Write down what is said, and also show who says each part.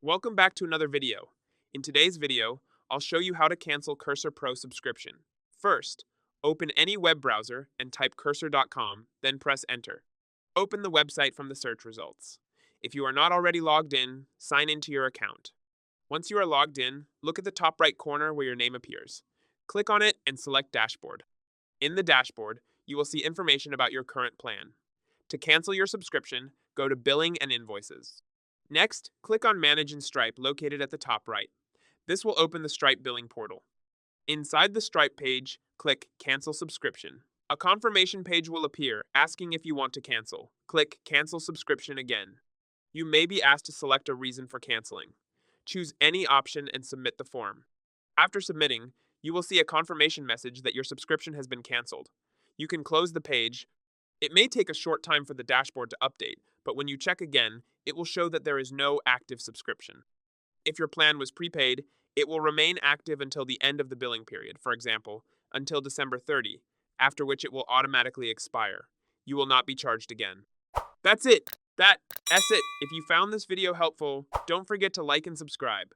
Speaker 1: Welcome back to another video. In today's video, I'll show you how to cancel Cursor Pro subscription. First, open any web browser and type cursor.com, then press enter. Open the website from the search results. If you are not already logged in, sign into your account. Once you are logged in, look at the top right corner where your name appears. Click on it and select Dashboard. In the dashboard, you will see information about your current plan. To cancel your subscription, go to Billing and Invoices. Next, click on Manage in Stripe located at the top right. This will open the Stripe billing portal. Inside the Stripe page, click Cancel Subscription. A confirmation page will appear asking if you want to cancel. Click Cancel Subscription again. You may be asked to select a reason for canceling. Choose any option and submit the form. After submitting, you will see a confirmation message that your subscription has been canceled. You can close the page. It may take a short time for the dashboard to update, but when you check again, it will show that there is no active subscription. If your plan was prepaid, it will remain active until the end of the billing period, for example, until December 30, after which it will automatically expire. You will not be charged again. That's it. That's it. If you found this video helpful, don't forget to like and subscribe.